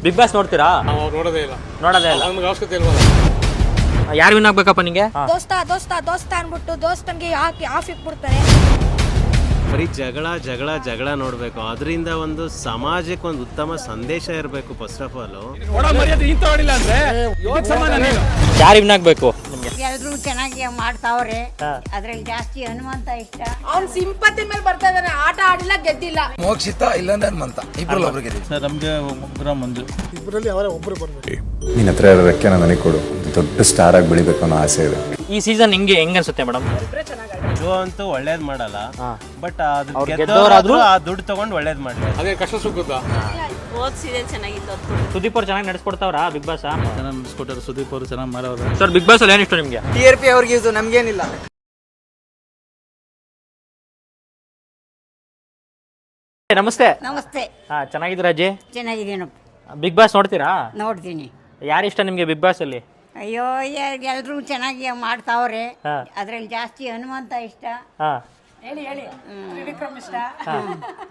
Big Boss ನೋಡ್ತೀರಾ? ನೋಡೋದೇ ಇಲ್ಲ. ನಮ್ಗೆ ಅವಶ್ಯಕತೆ ಇಲ್ವಲ್ಲ. ಯಾರು ವಿನ್ ಆಗ್ಬೇಕಪ್ಪ ನಿಂಗೆ? ದೋಸ್ತ ಅನ್ಬಿಟ್ಟು ದೋಸ್ತನ್ಗೆ ಹಾಕಿ ಆಫ್ ಇಟ್ಬಿಡ್ತಾರೆ. ಬರೀ ಜಗಳ ನೋಡ್ಬೇಕು. ಅದರಿಂದ ಒಂದು ಸಮಾಜಕ್ಕೆ ಒಂದು ಉತ್ತಮ ಸಂದೇಶ ಇರಬೇಕು. ಫಸ್ಟ್ ಆಫ್ ಆಲ್ ಯಾರು ವಿನ್ ಆಗ್ಬೇಕು? ಎಲ್ರು ಚೆನ್ನಾಗಿ ಮಾಡ್ತಾವ್ರೆ. ಅದ್ರಲ್ಲಿ ಜಾಸ್ತಿ ಹನುಮಂತ ಇಷ್ಟ. ಅವ್ನ್ ಸಿಂಪತಿ ಮೇಲೆ ಬರ್ತಾ ಇದಾನೆ. ಆಟ ಆಡಿಲ್ಲ, ಗೆದ್ದಿಲ್ಲ. ಮೋಕ್ಷಿತ ಇಲ್ಲಾಂದ್ರೆ ಹನುಮಂತ ಇಬ್ರಲ್ಲಿ ಒಬ್ರು ಗೆದ್ದಿಲ್ಲ ಸರ್. ನಮ್ಗೆ ಒಬ್ಬರ ಮಂಜು ಇಬ್ಬರಲ್ಲಿ ಅವರೇ ಒಬ್ರು ಬರ್ಬೇಕು. ನಿನ್ನ ಹತ್ರ ಇರೋ ರೆಕ್ಕೆನ ನನಗೆ ಕೊಡು. ದೊಡ್ಡ ಸ್ಟಾರ್ ಆಗಿ ಬೆಳಿಬೇಕು ಅನ್ನೋ ಆಸೆ ಇದೆ. ಈ ಸೀಸನ್ ಹೆಂಗ್ ಅನ್ಸುತ್ತೆ ಮೇಡಮ್? ಶೋ ಅಂತೂ ಒಳ್ಳೇದ್ ಮಾಡಲ್ಲ, ಬಟ್ ಗೆದ್ದವರಾದ್ರೂ ಆ ದುಡ್ಡು ತಗೊಂಡು ಒಳ್ಳೇದ್ ಮಾಡ್ಲಿ. ಅದೇ ಕಷ್ಟ ಸುಖದ ಹೋದ್ ಸೀಸನ್ ಚೆನ್ನಾಗಿತ್ತು. ಸುದೀಪ್ ಅವ್ರು ಚೆನ್ನಾಗಿ ನಡೆಸ್ಕೊಡ್ತಾವ್ರಾ ಬಿಗ್ ಬಾಸ್? ಚೆನ್ನಾಗಿ ನಡೆಸ್ಕೊಟ್ಟಾರೆ. ಸುದೀಪ್ ಅವರು ಚೆನ್ನಾಗಿ ಮಾಡೋರು. ಸರ್ ಬಿಗ್ ಬಾಸ್ ಅಲ್ಲಿ ಏನಿಷ್ಟು ನಿಮ್ಗೆ? TRP ಅವ್ರಿಗೆ ಯೂಸ್, ನಮ್ಗೇನಿಲ್ಲ. ನಮಸ್ತೆ. ನಮಸ್ತೆ. ಚೆನ್ನಾಗಿದ್ದೀರಾ ಅಜ್ಜಿ? ಚೆನ್ನಾಗಿದ್ದೀನಪ್ಪ. ಬಿಗ್ ಬಾಸ್ ನೋಡ್ತೀರಾ? ನೋಡ್ತೀನಿ. ಯಾರಿಷ್ಟ ನಿಮ್ಗೆ ಬಿಗ್ ಬಾಸ್ ಅಲ್ಲಿ? ಅಯ್ಯೋ, ಎಲ್ರು ಚೆನ್ನಾಗಿ ಮಾಡ್ತಾವ್ರೆ. ಅದ್ರಲ್ಲಿ ಜಾಸ್ತಿ ಹನುಮಂತ ಇಷ್ಟ. ಹೇಳಿ ತ್ರಿವಿಕ್ರಮ್ ಇಷ್ಟ.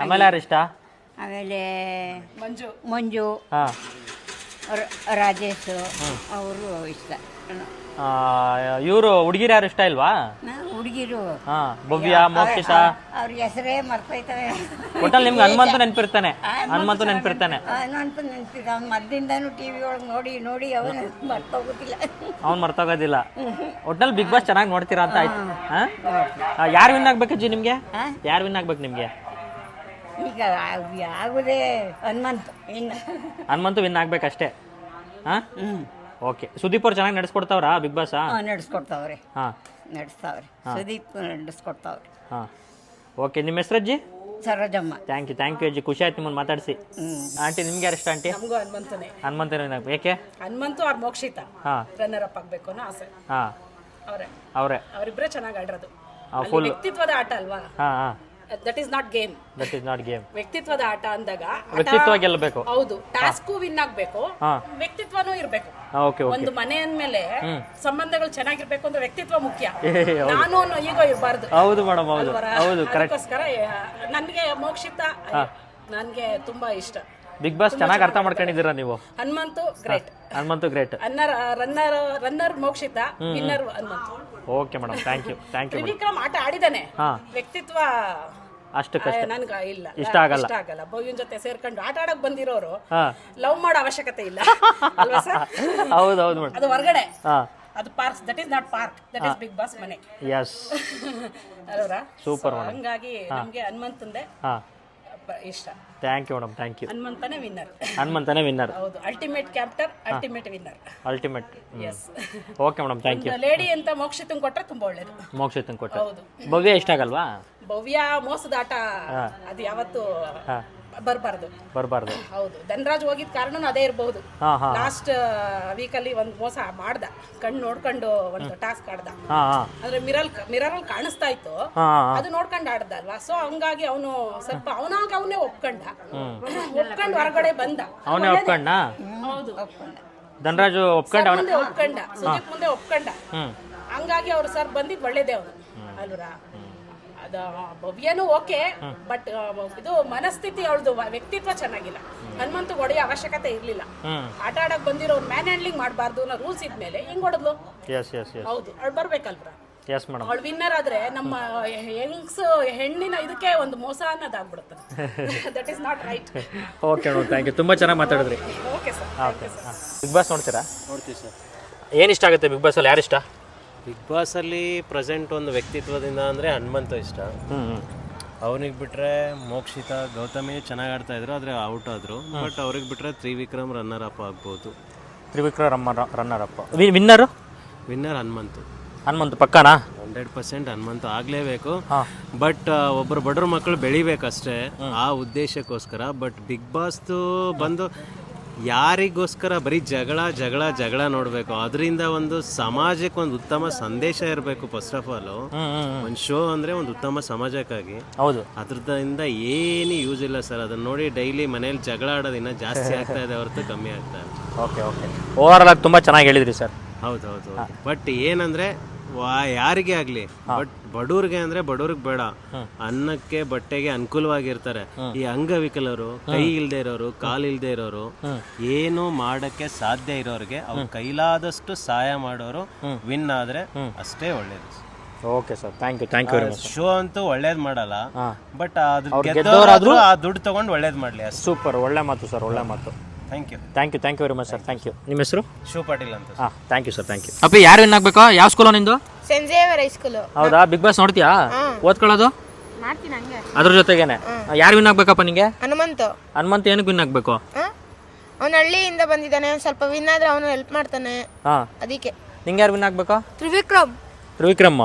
ಆಮೇಲೆ ಯಾರು ಇಷ್ಟ? ಆಮೇಲೆ ಮಂಜು ರಾಜೇಶ್ ಅವರು ಇಷ್ಟ. ಇವರು ಹುಡುಗಿರು ಯಾರು ಇಷ್ಟ ಇಲ್ವಾ? ಹುಡುಗಿರು ಭವ್ಯ, ಮೋಕ್ಷಿತ, ಅವ್ರ ಹೆಸರೇ ಮರ್ತೈತವೆ. ಒಟ್ಟಲ್ಲಿ ನಿಮ್ಗೆ ಹನುಮಂತು ನೆನಪಿರ್ತಾನೆ. ಹನುಮಂತು ನೆನಪಿರ್ತಾನೆ. ಮದ್ದಿಂದಾನು ಟಿವಿ ಒಳಗೆ ನೋಡಿ ಅವನು ಮರ್ತೋಗೋದಿಲ್ಲ. ಅವ್ನು ಮರ್ತೋಗೋದಿಲ್ಲ. ಒಟ್ಟಲ್ಲಿ ಬಿಗ್ ಬಾಸ್ ಚೆನ್ನಾಗಿ ನೋಡ್ತೀರಾ ಅಂತ ಆಯ್ತು. ಯಾರು ವಿನ್ ಆಗ್ಬೇಕು ಅಜ್ಜಿ ನಿಮ್ಗೆ? ಯಾರು ವಿನ್ ಆಗ್ಬೇಕು ನಿಮ್ಗೆ? ಈಗ ಆಗುದೇ ಹನುಮಂತು ವಿನ್ ಆಗ್ಬೇಕಷ್ಟೇ. ಓಕೆ. ಸುದೀಪ್ ಅವ್ರು ಚೆನ್ನಾಗಿ ನಡೆಸ್ಕೊಡ್ತಾವ್ರಾ ಬಿಗ್ ಬಾಸ್? ನಡೆಸ್ಕೊಡ್ತಾವ್ರೆ. ನಡೆಸ್ತಾವ್ರೆ. ಸುದೀಪ್ ನಡೆಸ್ಕೊಡ್ತಾವ್ರೆ. ಓಕೆ. ನಿಮ್ಮ ಹೆಸರಜ್ಜಿ? ಸರೋಜಮ್ಮ. ಥ್ಯಾಂಕ್ ಯು ಅಜ್ಜಿ, ಖುಷಿ ಆಯ್ತು ನಿಮ್ಮನ್ನು ಮಾತಾಡಿಸಿ. ಆಂಟಿ ನಿಮ್ಗೆ ಯಾರು ಇಷ್ಟ? ಆಂಟಿ ನಮಗೂ ಹನುಮಂತನೇ. ಹನುಮಂತನೇ. ಏಕೆ? ಹನುಮಂತು ಅವ್ರ ಮೋಕ್ಷಿತ ರನ್ನರ್ ಅಪ್ ಆಗ್ಬೇಕು ಅನ್ನೋ ಆಸೆ. ಅವರೇ ಅವರಿಬ್ಬರೇ ಚೆನ್ನಾಗಿ ಆಡಿರೋದು. ಫುಲ್ ವ್ಯಕ್ತಿತ್ವದ ಆಟ ಅಲ್ವಾ? That is not game. ವ್ಯಕ್ತಿತ್ವದ ಆಟ ಅಂದಾಗ ವ್ಯಕ್ತಿತ್ವ ಗೆಲ್ಲಬೇಕು. ಹೌದು. ಟಾಸ್ಕು ವಿನ್ ಆಗ್ಬೇಕು, ವ್ಯಕ್ತಿತ್ವನೂ ಇರ್ಬೇಕು. ಒಂದು ಮನೆ ಅಂದ್ಮೇಲೆ ಸಂಬಂಧಗಳು ಚೆನ್ನಾಗಿರ್ಬೇಕು ಅಂದ್ರೆ ವ್ಯಕ್ತಿತ್ವ ಮುಖ್ಯ. ನಾನು ಅನ್ನೋ ಈಗೋ ಇರಬಾರ್ದು. ಹೌದು ಮೇಡಮ್, ಹೌದು ಕರೆಕ್ಟ್. ಅದಕ್ಕೋಸ್ಕರ ನನ್ಗೆ ಮೋಕ್ಷಿತ ನನ್ಗೆ ತುಂಬಾ ಇಷ್ಟ. ಬಿಗ್ ಬಾಸ್ ಚೆನ್ನಾಗಿ ಅರ್ಥ ಮಾಡ್ಕೊಂಡಿದ್ದೀರಾ ನೀವು? Hanumanthu great. Runner Mokshitha, winner Hanumanthu. Okay madam, thank you. Trivikram ಆಟ ಆಡಿದಾನೆ, ವ್ಯಕ್ತಿತ್ವ ಅಷ್ಟಕ್ಕಷ್ಟೇ ನನ್ಗ ಇಲ್ಲ, ಇಷ್ಟ ಆಗಲ್ಲ. ಭವ್ಯನ್ ಜೊತೆ ಸೇರ್ಕೊಂಡು ಆಟ ಆಡಕ್ ಬಂದಿರೋರು ಲವ್ ಮಾಡೋ ಅವಶ್ಯಕತೆ ಇಲ್ಲ ಅಲ್ವಾ ಸರ್? ಹೌದು ಅದು ಹೊರಗಡೆ. ಅದು park. That is not park, that is big boss ಮನೆ. ಎಸ್, ಅಲ್ವರಾ? ಸೂಪರ್. ಹಂಗಾಗಿ ನಮ್ಗೆ ಹನುಮಂತಂದೆ ಇಷ್ಟ. Thank you madam, thank you. ಹನುಮಂತನೇ ವಿನ್ನರ್. ಹೌದು, ultimate captain, ultimate winner. Yes. Okay madam, thank you. Lady ಅಂತ ಮೋಕ್ಷಿತಂಗ್ ಕೊಟ್ರೆ ತುಂಬಾ ಒಳ್ಳೇದು. ಮೋಕ್ಷಿತಂಗ್ ಕೊಟ್ರೆ. ಹೌದು. ಭವ್ಯ ಇಷ್ಟ ಆಗಲ್ವಾ? ಭವ್ಯ ಮೋಸದ ಆಟ ಅದು ಯಾವತ್ತು ಬರಬಾರ್ದು. ಹೌದು. ಧನರಾಜ್ ಹೋಗಿದ್ ಕಾರಣನೂ ಅದೇ ಇರಬಹುದು. ಲಾಸ್ಟ್ ವೀಕ್ ಅಲ್ಲಿ ಒಂದ್ ಮೋಸ ಮಾಡ್ದ, ಕಣ್ಣು ನೋಡ್ಕೊಂಡು ಒಂದು ಟಾಸ್ಕ್ ಆಡ್ದ. ಅಂದ್ರೆ ಮಿರರ್ ಅಲ್ಲಿ ಕಾಣಿಸ್ತಾ ಇತ್ತು, ಅದು ನೋಡ್ಕೊಂಡು ಆಡ್ದ ಅಲ್ವಾ? ಸೊ ಹಂಗಾಗಿ ಅವನು ಸ್ವಲ್ಪ ಅವನೇ ಒಪ್ಕೊಂಡು ಹೊರಗಡೆ ಬಂದ. ಅವನೇ ಒಪ್ಕೊಂಡ. ಹೌದು, ಧನರಾಜು ಒಪ್ಕೊಂಡ, ಸುದೀಪ್ ಮುಂದೆ ಒಪ್ಕೊಂಡ. ಹಂಗಾಗಿ ಅವ್ರು ಸರ್ ಬಂದಿದ್ ಒಳ್ಳೇದೇ ಅವನು ಅಲ್ವರಾ? ಭವ್ಯನೂ ಓಕೆ, ಬಟ್ ಇದು ಮನಸ್ಥಿತಿ ಅವಳದು, ವ್ಯಕ್ತಿತ್ವ ಚೆನ್ನಾಗಿಲ್ಲ. ಹನುಮಂತು ಹೊಡೆಯೋ ಅವಶ್ಯಕತೆ ಇರ್ಲಿಲ್ಲ. ಆಟ ಆಡಕ್ ಬಂದಿರೋ ಮ್ಯಾನ್ ಹ್ಯಾಂಡ್ಲಿಂಗ್ ಮಾಡಬಾರ್ದು ಅನ್ನೋ ರೂಲ್ಸ್ ಇದ್ಮೇಲೆ ಹಿಂಗ್ ಹೊಡೆದ್ಲು. ಹೌದು, ಅವಳು ಬರ್ಬೇಕಲ್ರ. ಅವಳು ವಿನ್ನರ್ ಆದ್ರೆ ನಮ್ಮ ಹೆಣ್ಣಿನ ಇದಕ್ಕೆ ಒಂದು ಮೋಸ ಅನ್ನೋದಾಗ್ಬಿಡುತ್ತೆ. That is not right. Okay madam, thank you. ತುಂಬಾ ಚೆನ್ನಾಗಿ ಮಾತಾಡಿದ್ರಿ. Okay sir. ಬಿಗ್ ಬಾಸ್ ನೋಡ್ತೀರಾ? ನೋಡ್ತೀವಿ ಸರ್. ಏನ್ ಇಷ್ಟ ಆಗುತ್ತೆ ಬಿಗ್ ಬಾಸ್ ಅಲ್ಲಿ? ಯಾರು ಇಷ್ಟ? ಬಿಗ್ ಬಾಸ್ ಅಲ್ಲಿ ಪ್ರೆಸೆಂಟ್ ಒಂದು ವ್ಯಕ್ತಿತ್ವದಿಂದ ಅಂದ್ರೆ ಹನುಮಂತ ಇಷ್ಟ. ಅವನಿಗೆ ಬಿಟ್ರೆ ಮೋಕ್ಷಿತ, ಗೌತಮಿ ಚೆನ್ನಾಗಿ ಆಡ್ತಾ ಇದ್ರು, ಆದ್ರೆ ಔಟ್ ಆದ್ರು. ಬಟ್ ಅವ್ರಿಗೆ ಬಿಟ್ರೆ ತ್ರಿವಿಕ್ರಮ್ ರನ್ನರ್ ಅಪ್ ಆಗ್ಬೋದು. Trivikram runner up. Winner Hanumanthu ಪಕ್ಕಾನಾ? 100% ಹನುಮಂತು ಆಗ್ಲೇಬೇಕು. ಬಟ್ ಒಬ್ಬರು ಬಡವ್ರ ಮಕ್ಕಳು ಬೆಳಿಬೇಕಷ್ಟೇ, ಆ ಉದ್ದೇಶಕ್ಕೋಸ್ಕರ. ಬಟ್ ಬಿಗ್ ಬಾಸ್ದು ಬಂದು ಯಾರಿಗೋಸ್ಕರ ಬರೀ ಜಗಳ ನೋಡ್ಬೇಕು. ಅದರಿಂದ ಒಂದು ಸಮಾಜಕ್ಕೆ ಒಂದು ಉತ್ತಮ ಸಂದೇಶ ಇರಬೇಕು. ಫಸ್ಟ್ ಆಫ್ ಆಲ್ ಒಂದು ಶೋ ಅಂದ್ರೆ ಒಂದು ಉತ್ತಮ ಸಮಾಜಕ್ಕಾಗಿ. ಹೌದು. ಅದ್ರಿಂದ ಏನು ಯೂಸ್ ಇಲ್ಲ ಸರ್. ಅದನ್ನ ನೋಡಿ ಡೈಲಿ ಮನೇಲಿ ಜಗಳ ಆಡೋದು ಇನ್ನೂ ಜಾಸ್ತಿ ಆಗ್ತಾ ಇದೆ ಹೊರತು ಕಮ್ಮಿ ಆಗ್ತಾ ಇದೆ. ಓಕೆ. ಓವರ್ ಆಲ್ ತುಂಬಾ ಚೆನ್ನಾಗಿ ಹೇಳಿದ್ರಿ ಸರ್. ಹೌದು. ಬಟ್ ಏನಂದ್ರೆ ಯಾರಿಗೆ ಆಗ್ಲಿ ಬಟ್ ಬಡವ್ರಿಗೆ ಅಂದ್ರೆ ಬಡವ್ರಿಗೆ ಬೇಡ, ಅನ್ನಕ್ಕೆ ಬಟ್ಟೆಗೆ ಅನುಕೂಲವಾಗಿರ್ತಾರೆ. ಈ ಅಂಗವಿಕಲರು, ಕೈ ಇಲ್ದೇ ಇರೋರು, ಕಾಲ್ ಇಲ್ದೇ ಇರೋರು, ಏನು ಮಾಡಕ್ಕೆ ಸಾಧ್ಯ ಇರೋರಿಗೆ ಅವ್ರ ಕೈಲಾದಷ್ಟು ಸಹಾಯ ಮಾಡೋರು ವಿನ್ ಆದ್ರೆ ಅಷ್ಟೇ ಒಳ್ಳೇದು. Okay sir, thank you very much. Show ಅಂತೂ ಒಳ್ಳೇದ್ ಮಾಡಲ್ಲ, ಬಟ್ ಗೆದ್ದವರಾದ್ರೂ ಆ ದುಡ್ಡು ತಗೊಂಡು ಒಳ್ಳೇದ್ ಮಾಡ್ಲಿ ಅಷ್ಟೇ. ಸೂಪರ್, ಒಳ್ಳೆ ಮಾತು ಸರ್, ಒಳ್ಳೆ ಮಾತು. Thank you very much sir, thank you. ನಿಮ್ಮ ಹೆಸರು? ಶಿವ ಪಾಟೀಲ್ ಅಂತ. Thank you sir, thank you. ಅಪ್ಪ ಯಾರು ವಿನ್ ಆಗ್ಬೇಕು? ಯಾವ ಸ್ಕೂಲು ನಿಂದು? Saint Xavier high school. ಹೌದಾ? ಬಿಗ್ ಬಾಸ್ ನೋಡ್ತೀಯಾ? ಓದ್ಕೊಳ್ಳೋದು ಮಾಡ್ತೀನಿ ಹಂಗೆ. ಅದ್ರ ಜೊತೆಗೇನೆ ಯಾರು ವಿನ್ ಆಗ್ಬೇಕಪ್ಪ ನಿಂಗೆ? ಹನುಮಂತ ಏನಕ್ಕೆ ವಿನ್ ಆಗ್ಬೇಕು? ಅವನು ಹಳ್ಳಿಯಿಂದ ಬಂದಿದ್ದಾನೆ, ಸ್ವಲ್ಪ ವಿನ್ ಆದ್ರೆ ಅವನು ಹೆಲ್ಪ್ ಮಾಡ್ತಾನೆ, ಅದಕ್ಕೆ. ನಿಂಗೆ ಯಾರು ವಿನ್ ಆಗ್ಬೇಕು? ತ್ರಿವಿಕ್ರಮ್.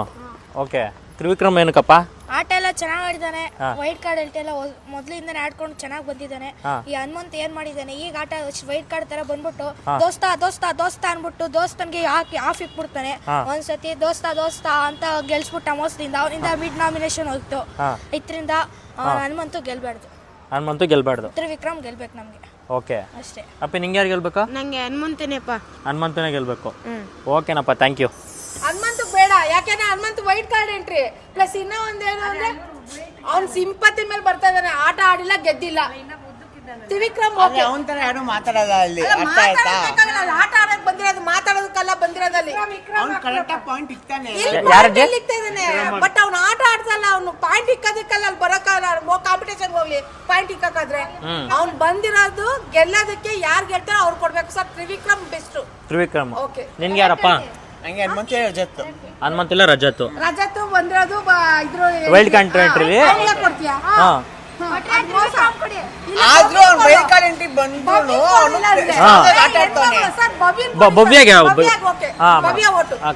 ಓಕೆ, ತ್ರಿವಿಕ್ರಮ್ ಏನಕ್ಕಪ್ಪ? ಆಟ ಎಲ್ಲ ಚೆನ್ನಾಗಿ ಆಡಿದ್ದಾನೆ, ವೈಟ್ ಕಾರ್ಡ್ ಎಲ್ಲ ಮೊದಲಿಂದನೇ ಆಡ್ಕೊಂಡು ಚೆನ್ನಾಗಿ ಬಂದಿದ್ದಾನೆ. ಈ ಹನುಮಂತ ಏನ್ ಮಾಡಿದ್ದಾನೆ, ಈಗ ಆಟ ವೈಟ್ ಕಾರ್ಡ್ ತರ ಬಂದ್ಬಿಟ್ಟು ದೋಸ್ತ ದೋಸ್ತ ದೋಸ್ತ ಅನ್ಬಿಟ್ಟು ದೋಸ್ತನ್ಗೆ ಹಾಕಿ ಆಫ್ ಇಟ್ಬಿಡ್ತಾನೆ. ಒಂದ್ಸತಿ ದೋಸ್ತ ದೋಸ್ತ ಅಂತ ಗೆಲ್ಸ್ಬಿಟ್ಟ ಮೋಸದಿಂದ, ಅವನಿಂದ ಮಿಡ್ ನಾಮಿನೇಷನ್ ಹೋಗ್ತು. ಇದರಿಂದ ಹನುಮಂತು ಗೆಲ್ಬಾರ್ದು, ತ್ರಿವಿಕ್ರಮ್ ಗೆಲ್ಬೇಕು ನಮ್ಗೆ. ಓಕೆ ಅಷ್ಟೇ. ಅಪ್ಪ ನಿಂಗೆ ಯಾರು ಗೆಲ್ಬೇಕು? ನಂಗೆ ಹನುಮಂತನೇ ಗೆಲ್ಬೇಕು. ಓಕೆನಪ್ಪ, ಥ್ಯಾಂಕ್ ಯು. ಹನುಮಂತ ಬೇಡ, ಯಾಕೆಂದ್ರೆ Hanumantha white card entry plus ಇನ್ನೂ ಒಂದೇನು ಅಂದ್ರೆ ಅವ್ನ್ ಸಿಂಪತಿ ಮೇಲೆ ಬರ್ತಾ ಇದಾನೆ. ಆಟ ಆಡಿಲ್ಲ, ಗೆದ್ದಿಲ್ಲ. ತ್ರಿವಿಕ್ರಮ್ ಯಾರು ಮಾತಾಡಲ್ಲ ಅಲ್ಲಿ, ಆಟ ಆಡಕ್ ಬಂದಿರೋದು, ಮಾತಾಡೋದಕ್ಕಲ್ಲ ಬಂದಿರೋದಲ್ಲಿ. ಬಟ್ ಅವ್ನು ಆಟ ಆಡ್ತಲ್ಲ, ಅವ್ನು ಪಾಯಿಂಟ್ ಇಕ್ಕೋದಕ್ಕಲ್ಲ ಅಲ್ಲಿ ಬರಕಲ್ಲ. ಕಾಂಪಿಟೇಷನ್ ಹೋಗ್ಲಿ, ಪಾಯಿಂಟ್ ಇಕ್ಕಾದ್ರೆ ಅವ್ನು ಬಂದಿರೋದು ಗೆಲ್ಲೋದಕ್ಕೆ. ಯಾರು ಗೆಲ್ತಾರೋ ಅವ್ರು ಕೊಡ್ಬೇಕು ಸರ್. ತ್ರಿವಿಕ್ರಮ್ ಬೆಸ್ಟ್. ತ್ರಿವಿಕ್ರಮ್. ನಿನ್ಗೆ ಯಾರಪ್ಪ? ಹಂಗೆ ಹನುಮಂತ ಇಲ್ಲ ರಜತ್ ಬಂದಿರೋದು ವೈಲ್ಡ್ ಕಾರ್ಡ್ ಎಂಟ್ರಿ. ಆದ್ರೂ ಅವ್ನು ವೈಲ್ಡ್ ಕಾರ್ಡ್ ಎಂಟ್ರಿ ಬಂದ್ರು ಭವ್ಯಗೆ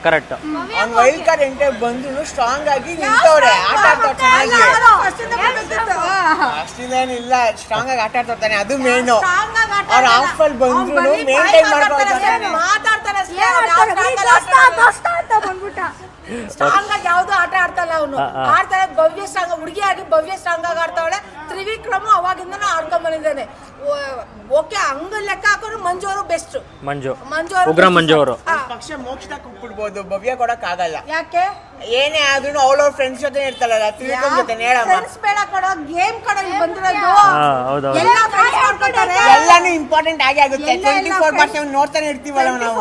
ಕರೆಕ್ಟ್. ಅವ್ನು ವೈಲ್ಡ್ ಕಾರ್ಡ್ ಎಂಟ್ರಿ ಬಂದ್ರು ಸ್ಟ್ರಾಂಗ್ ಆಗಿ ನಿಂತವ್ರೆ, ಆಟ ಆಡ್ತಾವ್ ಚೆನ್ನಾಗಿ. ಅಷ್ಟಿದೇನಿಲ್ಲ, ಸ್ಟ್ರಾಂಗ್ ಆಗಿ ಆಟ ಆಡ್ತಾನೆ, ಅದು ಮೇನು. ಅವ್ರ ಆಫ್ ಅಲ್ಲಿ ಬಂದ್ರು ಮೇಂಟೈನ್ ಮಾಡ್ಕೊಳ್ತಾರೆ. ಸ್ಟ್ರಾಂಗ್ ಆಗಿ ಯಾವ್ದು ಆಟ ಆಡ್ತಲ್ಲ ಅವನು. ಆಡ್ತಾಳೆ ಭವ್ಯ ಸ್ಟ್ರಾಂಗ್, ಹುಡುಗಿ ಆಗಿ ಭವ್ಯ ಸ್ಟ್ರಾಂಗ್ ಆಗಿ ಆಡ್ತಾವಳೆ. ತ್ರಿವಿಕ್ರಮ್ ಅವಾಗಿಂದನೂ ಆಡ್ಕೊಂಡ್ ಬಂದಿದ್ದಾನೆ. ಓಕೆ, ಹಂಗ ಲೆಕ್ಕ ಹಾಕೋರು ಮಂಜು ಅವರು ಬೆಸ್ಟ್. ಉಗ್ರ ಮಂಜು ಅವರು ಪಕ್ಷ ಮೋಕ್ಷ ಕೊಟ್ಬಿಡ್ಬೋದು, ಭವ್ಯ ಕೊಡಕ್ ಆಗಲ್ಲ. ಯಾಕೆ? ಏನೇ ಆದ್ರೂ ಅವ್ರ ಫ್ರೆಂಡ್ಸ್ ಜೊತೆ ಇರ್ತಾರಲ್ಲ, ತ್ರಿವಿಕ್ರಮ್ ಜೊತೆ ಫ್ರೆಂಡ್ಸ್ ಬೇಡ ಕೊಡೋ, ಗೇಮ್ ಕಡೆ ಬಂದಿರೋದು. ಎಲ್ಲಾನು ಇಂಪಾರ್ಟೆಂಟ್ ಆಗಿ ಆಗುತ್ತೆ. 24/7 ನೋಡ್ತಾನೆ ಇರ್ತೀವಲ್ಲ ನಾವು.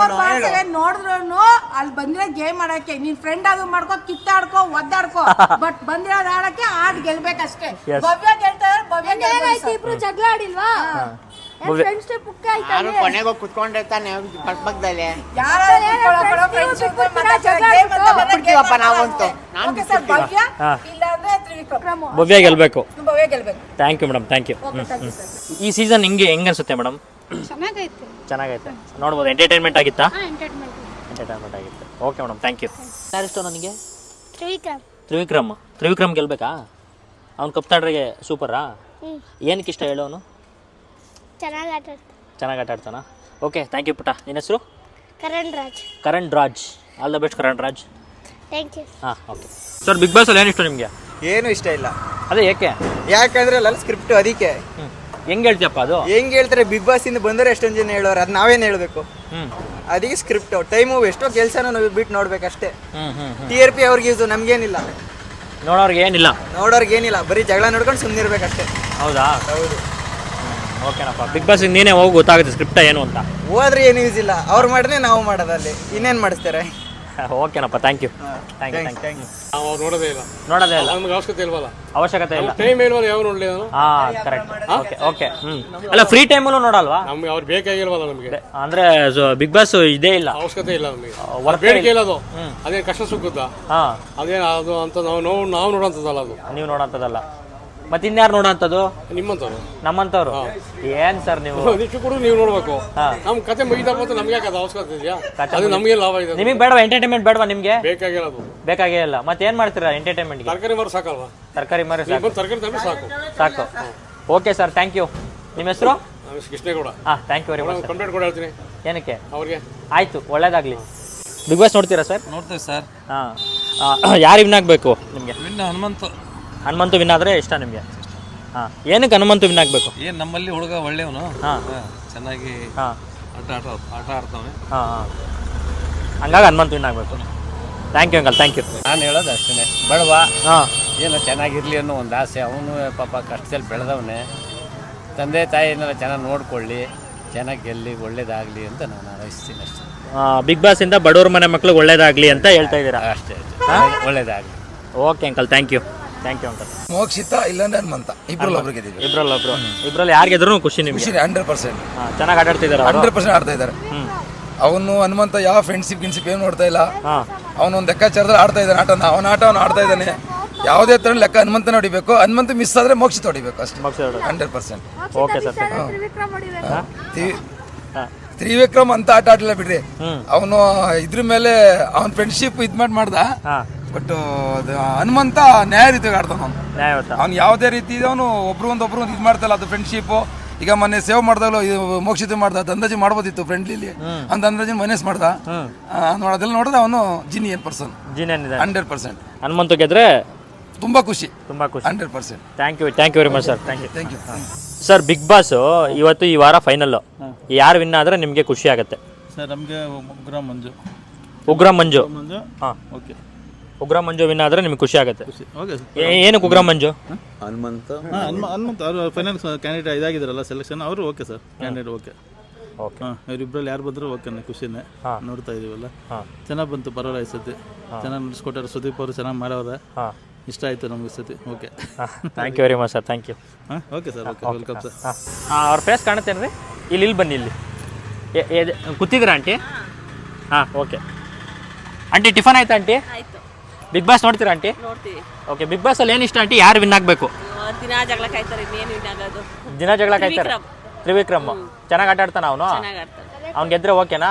ನೋಡಿದ್ರು ಅಲ್ಲಿ ಬಂದಿರೋ ಗೇಮ್ ಆಡಕ್ಕೆ. ನೀನ್ ಫ್ರೆಂಡ್ ಅದು ಮಾಡ್ಕೋ, ಕಿತ್ತಾಡ್ಕೋ, ಒದ್ದಾಡ್ಕೋ, ಬಟ್ ಬಂದಿರೋದು ಆಡಕ್ಕೆ ಆಡ್ ಗೆಲ್ಬೇಕಷ್ಟೇ. ಭವ್ಯ ಗೆಲ್ತಾರೆ, ಭವ್ಯ ಇಬ್ರು ಜಗಳ ಆಡಿಲ್ವಾ? ಕೊನೆಗೆ ಕುತ್ಕೊಂಡಿರ್ತಾನೆ ಪಕ್ಕದಲ್ಲಿ. ನಾವಂತೂ ಭವ್ಯ ಗೆಲ್ಬೇಕು. Thank you madam, thank you. ಈ ಸೀಸನ್ ಹೆಂಗೆ ಅನ್ಸುತ್ತೆ ಮೇಡಮ್? ಚೆನ್ನಾಗೈತೆ, ನೋಡ್ಬೋದು. ಎಂಟರ್ಟೈನ್ಮೆಂಟ್ ಆಗಿತ್ತಾ? ಎಂಟರ್ಟೈನ್ಮೆಂಟ್ ಆಗಿತ್ತು. Okay madam, thank you. ಯಾರಿಷ್ಟ ನನಗೆ? ತ್ರಿವಿಕ್ರಮ್ ಗೆಲ್ಬೇಕಾ? ಅವ್ನು ಕಪ್ತಾಡ್ರಿಗೆ ಸೂಪರಾ? ಏನಕ್ಕೆ ಇಷ್ಟ ಹೇಳೋನು? ಚೆನ್ನಾಗಿ ಆಟ ಆಡ್ತಾನ. ಓಕೆ, ಥ್ಯಾಂಕ್ ಯು ಪುಟ್ಟ. ನಿನ್ನ ಹೆಸರು? Karan Raj. All the best Karan Raj. ಹಾಂ, ಓಕೆ ಸರ್. ಬಿಗ್ ಬಾಸ್ ಅಲ್ಲಿ ಏನು ಇಷ್ಟ ನಿಮಗೆ? ಏನು ಇಷ್ಟ ಇಲ್ಲ. ಅದೇ ಏಕೆ? ಯಾಕಂದ್ರೆ ಅಲ್ಲ ಸ್ಕ್ರಿಪ್ಟ್, ಅದಕ್ಕೆ. ಹೆಂಗೆ ಹೇಳ್ತೀಯಪ್ಪ ಅದು? ಹೆಂಗೆ ಹೇಳ್ತಾರೆ, ಬಿಗ್ ಬಾಸ್ ಇಂದ ಬಂದರೆ ಎಷ್ಟೊಂದು ಜನ ಹೇಳೋರು, ಅದು ನಾವೇನು ಹೇಳಬೇಕು? ಅದಕ್ಕೆ ಸ್ಕ್ರಿಪ್ಟ್, ಟೈಮು ಎಷ್ಟೋ ಕೆಲಸನೂ ನಾವು ಬಿಟ್ಟು ನೋಡ್ಬೇಕಷ್ಟೇ. TRP ಅವ್ರಿಗೆ ಯೂಸು, ನಮ್ಗೇನಿಲ್ಲ. ನೋಡೋರ್ಗೆ ಏನಿಲ್ಲ, ಬರೀ ಜಗಳ ನೋಡ್ಕೊಂಡು ಸುಮ್ಮನೆ ಇರ್ಬೇಕಷ್ಟೇ. ಹೌದಾ? ಹೌದು. ಓಕೆನಪ್ಪ. ಬಿಗ್ ಬಾಸ್ ನೀನೇ ಹೋಗಿ ಗೊತ್ತಾಗುತ್ತೆ ಸ್ಕ್ರಿಪ್ಟ ಏನು ಅಂತ. ಹೋದ್ರೆ ಏನು ಯೂಸ್ ಇಲ್ಲ, ಅವ್ರು ಮಾಡಿದ್ರೆ ನಾವು ಮಾಡೋದಲ್ಲಿ ಇನ್ನೇನು ಮಾಡಿಸ್ತಾರೆ. ಓಕೆನಪ್ಪ, ಥ್ಯಾಂಕ್ ಯು. ನಾವು ನೋಡೋದೇ ಇಲ್ಲ. ನಮ್ಗೆ ಅವಶ್ಯಕತೆ ಇಲ್ವಲ್ಲ. ಅವಶ್ಯಕತೆ ಇಲ್ಲ. ಟೈಮ್ ಇಲ್ವಲ್ಲ, ಯಾವ ನೋಡ್ಲಿ ನಾನು. ಕರೆಕ್ಟ್. ಓಕೆ. ಅಲ್ಲ, ಫ್ರೀ ಟೈಮಲ್ಲೂ ನೋಡಲ್ವಾ? ನಮ್ಗೆ ಅವ್ರು ಬೇಕಾಗಿಲ್ವಲ್ಲ ನಮಗೆ. ಅಂದ್ರೆ ಬಿಗ್ ಬಾಸ್ ಇದೇ ಇಲ್ಲ, ಅವಶ್ಯಕತೆ ಇಲ್ಲ ನಮಗೆ. ಬೇಡಿಕೆ ಇಲ್ಲ ಅದು. ಅದೇನು ಕಷ್ಟ ಸುಖುತ್ತಾ? ಅದೇನು ಅದು ಅಂತ ನಾವು ನೋಡೋಂಥದ್ದಲ್ಲ ಅದು. ನೀವು ನೋಡೋಂಥದ್ದಲ್ಲ. ಮತ್ತೆ ಇನ್ಯಾರು ನೋಡೋಂಥದ್ದು? ನಿಮ್ಮಂತವ್ರು, ನಮ್ಮಂತವ್ರು. ಏನ್ ಸರ್ ನೀವು? ನೀವು ನೋಡ್ಬೇಕು. ನಮ್ ಕತೆ ಮುಗಿದಪ್ಪ ಅಂತ ನಮ್ಗೆ ಯಾಕೆ ಅವಶ್ಯಕತೆ ಇದೆಯಾ? ಅದು ನಮಗೆ ಲಾಭ ಇದೆ. ನಿಮಗೆ ಬೇಡವಾ ಎಂಟರ್ಟೈನ್ಮೆಂಟ್? ಬೇಡವಾ ನಿಮ್ಗೆ? ಬೇಕಾಗೇ ಇಲ್ಲ. ಮತ್ತೆ ಏನ್ ಮಾಡ್ತೀರಾ ಎಂಟರ್ಟೈನ್ಮೆಂಟ್? ತರಕಾರಿ ಮಾರು ಸಾಕಲ್ವಾ? ತರಕಾರಿ ಸಾಕು. Okay sir, thank you. ನಿಮ್ಮ ಹೆಸರು? Krishnegowda. Thank you very much. Complaint ಕೂಡ ಹೇಳ್ತೀನಿ. ಏನಕ್ಕೆ? ಅವ್ರಿಗೆ. ಆಯ್ತು, ಒಳ್ಳೇದಾಗ್ಲಿ. ಬಿಗ್ ಬಾಸ್ ನೋಡ್ತೀರಾ ಸರ್? ನೋಡ್ತೀವಿ ಸರ್. ಯಾರು ವಿನ್ ಆಗಬೇಕು ನಿಮಗೆ? ಹನುಮಂತು ವಿನ್ ಆದರೆ ಇಷ್ಟ ನಿಮಗೆ? ಏನಕ್ಕೆ ಹನುಮಂತು ವಿನ್ ಆಗಬೇಕು? ಏನು ನಮ್ಮಲ್ಲಿ ಹುಡುಗ ಒಳ್ಳೆಯವನು, ಚೆನ್ನಾಗಿ ಆಟ ಆಡ್ತಾವೆ. ಹಂಗಾಗಿ ಹನುಮಂತು ವಿನ್ ಆಗಬೇಕು. Thank you uncle, thank you. ನಾನು ಹೇಳೋದು ಅಷ್ಟೇ, ಬಡವ ಹಾಂ ಏನೋ ಚೆನ್ನಾಗಿರ್ಲಿ ಅನ್ನೋ ಒಂದು ಆಸೆ. ಅವನು ಪಾಪ ಕಷ್ಟದಲ್ಲಿ ಬೆಳೆದವನೇ, ತಂದೆ ತಾಯಿನೆಲ್ಲ ಚೆನ್ನಾಗಿ ನೋಡ್ಕೊಳ್ಳಿ, ಚೆನ್ನಾಗಿ ಗೆಲ್ಲಿ, ಒಳ್ಳೇದಾಗಲಿ ಅಂತ ನಾನು ಹಾರೈಸ್ತೀನಿ ಅಷ್ಟೇ. ಬಿಗ್ ಬಾಸ್ ಇಂದ ಬಡವ್ರ ಮನೆ ಮಕ್ಳಿಗೆ ಒಳ್ಳೇದಾಗ್ಲಿ ಅಂತ ಹೇಳ್ತಾ ಇದ್ದೀರಾ? ಅಷ್ಟೇ, ಒಳ್ಳೇದಾಗಲಿ. Okay uncle, thank you, thank you uncle. Mokshitha ಇಲ್ಲಾಂದ್ರೆ ಹನುಮಂತ ಇಬ್ರಲ್ಲಿ ಒಬ್ರು ಗೆದ್ದಿದ್ರು. ಇಬ್ರಲ್ಲಿ ಯಾರು ಗೆದ್ರು ಖುಷಿ ನಿಮ್ಗೆ? 100%. ಚೆನ್ನಾಗಿ ಆಟಾಡ್ತಿದ್ದಾರೆ, 100% ಆಡ್ತಾ ಇದ್ದಾರೆ. ಅವನು ಹನುಮಂತ ಯಾವ ಫ್ರೆಂಡ್ಶಿಪ್ ಗಿನ್ಶಿಪ್ ಏನು ನೋಡ್ತಾ ಇಲ್ಲ. ಅವನೊಂದು ಲೆಕ್ಕಾಚಾರದಲ್ಲಿ ಆಡ್ತಾ ಇದ್ದಾನೆ ಆಟನ, ಅವನು ಆಡ್ತಾ ಇದ್ದಾನೆ. ಯಾವುದೇ ತರ ಲೆಕ್ಕ ಹನುಮಂತನ ಹೊಡಿಬೇಕು, ಹನುಮಂತ ಮಿಸ್ ಆದ್ರೆ ಮೋಕ್ಷಿತ ಹೊಡಿಬೇಕು ಅಷ್ಟೇ. 100%. Okay sir. ತ್ರಿವಿಕ್ರಮ್ ಅಂತ ಆಟ ಆಡಲಿಲ್ಲ ಬಿಡ್ರಿ, ಅವನು ಇದ್ರ ಮೇಲೆ ಅವನ ಫ್ರೆಂಡ್ಶಿಪ್ ಮಾಡ್ದ. ಬಟ್ ಹನುಮಂತ ನ್ಯಾಯ ರೀತಿಯಾಗಿ ಆಡ್ತಾನ. ಅವ್ನು ಯಾವುದೇ ರೀತಿ ಅವನು ಒಬ್ರು ಇದು ಮಾಡ್ತಲ್ಲ, ಅದು ಫ್ರೆಂಡ್ಶಿಪ್. ಈಗ ಮೊನ್ನೆ ಸೇವ್ ಮಾಡ್ದಾಗಲೂ ಮೋಕ್ಷಿತ ಮಾಡ್ದ, ಅಂದಾಜು ಮಾಡ್ಬೋದಿತ್ತು ಫ್ರೆಂಡ್ಲಿಲಿ ಅಂತ ಅಂದಾಜು ಮೈನಸ್ ಮಾಡ್ದ. ಅದೆಲ್ಲ ನೋಡಿದ್ರೆ ಅವನು ಜಿನಿಯನ್ ಪರ್ಸನ್, 100%. ಹನುಮಂತ ಗೆದ್ರೆ ತುಂಬಾ ಖುಷಿ, 100%. Thank you very much sir, thank you. Sir, Bigg Boss ಇವತ್ತು ಈ ವಾರ ಫೈನಲ್, ಯಾರು ವಿನ್ ಆದ್ರೆ ನಿಮಗೆ ಖುಷಿ ಆಗುತ್ತೆ? ಸರ್ ನಮಗೆ ಉಗ್ರಂ ಮಂಜು. ಹಾಂ, ಓಕೆ. ಉಗ್ರಂ ಮಂಜು ವಿನ್ ಆದ್ರೆ ನಿಮ್ಗೆ ಖುಷಿ ಆಗುತ್ತೆ. ಏನಕ್ಕೆ ಉಗ್ರಂ ಮಂಜು? ಹನುಮಂತ ಅವರು ಫೈನಲ್ ಕ್ಯಾಂಡಿಡೇಟ್ ಇದಾಗಿದ್ದಾರಲ್ಲ ಸೆಲೆಕ್ಷನ್, ಅವರು ಓಕೆ ಸರ್, ಕ್ಯಾಂಡಿಡೇಟ್ ಓಕೆ. ಇವರಿಬ್ಬರಲ್ಲಿ ಯಾರು ಬಂದರೂ ಓಕೆ, ಖುಷಿನೇ. ನೋಡ್ತಾ ಇದೀವಲ್ಲ, ಚೆನ್ನಾಗಿ ಬಂತು, ಪರವಾಗಿಲ್ಲ. ಈ ಸತಿ ಚೆನ್ನಾಗಿ ನಡೆಸ್ಕೊಟ್ಟಾರೆ, ಸುದೀಪ್ ಅವರು ಚೆನ್ನಾಗಿ ಮಾಡವ್ರೆ, ಇಷ್ಟ ಆಯಿತು ನಮಗೆ ಸತಿ. Okay, thank you very much sir, thank you. Okay sir, okay, welcome sir. ಅವ್ರ ಫೇಸ್ ಕಾಣುತ್ತೇನ್ರಿ? ಇಲ್ಲಿ ಬನ್ನಿ, ಇಲ್ಲಿ ಕೂತಿದ್ದೀರಾ ಆಂಟಿ? ಹಾಂ, ಓಕೆ. ಆಂಟಿ ಟಿಫನ್ ಆಯ್ತಾ ಆಂಟಿ? ಬಿಗ್ ಬಾಸ್ ನೋಡ್ತೀರಾ ಆಂಟಿ? ನೋಡ್ತೀವಿ. ಓಕೆ, ಬಿಗ್ ಬಾಸ್ ಅಲ್ಲಿ ಏನು ಇಷ್ಟ ಆಂಟಿ? ಯಾರು ವಿನ್ ಆಗಬೇಕು? ದಿನ ಜಗಳ ಕಾಯ್ತಾರೆ, ಇನ್ನೇನು ವಿನ್ ಆಗೋದು? ದಿನ ಜಗಳ ಕಾಯ್ತಾರೆ. ತ್ರಿವಿಕ್ರಮ್ ಚೆನ್ನಾಗಿ ಆಟ ಆಡ್ತಾನ ಅವನು? ಅವ್ನು ಗೆದ್ರೆ ಓಕೆನಾ?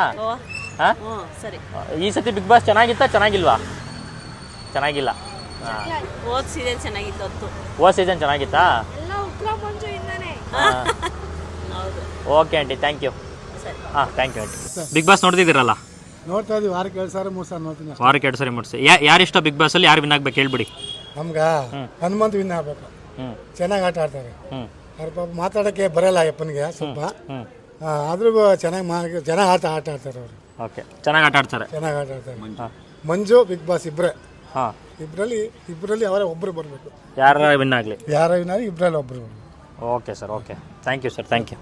ಹಾಂ, ಸರಿ. ಈ ಸತಿ ಬಿಗ್ ಬಾಸ್ ಚೆನ್ನಾಗಿತ್ತಾ ಚೆನ್ನಾಗಿಲ್ವಾ? ಚೆನ್ನಾಗಿಲ್ಲ. ಹೋದ ಸೀಸನ್ ಚೆನ್ನಾಗಿತ್ತು. ಹೋದ ಸೀಸನ್ ಚೆನ್ನಾಗಿತ್ತಾ? ಹೌದು. Okay aunty, thank you. ಹಾಂ, thank you aunty. Big boss ನೋಡ್ತಿದ್ದೀರಲ್ಲ? ನೋಡ್ತಾ ಇದೀವಿ, ವಾರಕ್ಕೆ 2 ಸಾರಿ 3 ಸಾರಿ ನೋಡ್ತೀನಿ. ವಾರಕ್ಕೆ 2 ಸಾರಿ 3 ಸಾರಿ. ಯಾರು ಇಷ್ಟ ಬಿಗ್ ಬಾಸ್ ಅಲ್ಲಿ? ಯಾರು ವಿನ್ ಆಗ್ಬೇಕು ಹೇಳ್ಬಿಡಿ. ನಮ್ಗೆ ಹನುಮಂತ ವಿನ್ ಆಗ್ಬೇಕು, ಚೆನ್ನಾಗಿ ಆಟ ಆಡ್ತಾರೆ. ಅವ್ರ ಪಾಪ ಮಾತಾಡೋಕ್ಕೆ ಬರಲ್ಲ ಅಪ್ಪನಿಗೆ ಸ್ವಲ್ಪ, ಆದ್ರೂ ಚೆನ್ನಾಗಿ ಆಟ ಆಡ್ತಾರೆ ಅವರು. ಓಕೆ, ಚೆನ್ನಾಗಿ ಆಟ ಆಡ್ತಾರೆ. ಮಂಜು ಬಿಗ್ ಬಾಸ್ ಇಬ್ಬರೇ. ಹಾಂ, ಇಬ್ಬರಲ್ಲಿ ಅವರೇ ಒಬ್ಬರು ಬರಬೇಕು. ಯಾರು ವಿನ್ ಆಗಲಿ, ಯಾರು ವಿನ್ ಆಗಲಿ ಇಬ್ಬರಲ್ಲಿ ಒಬ್ಬರು. Okay sir, okay, thank you sir, thank you.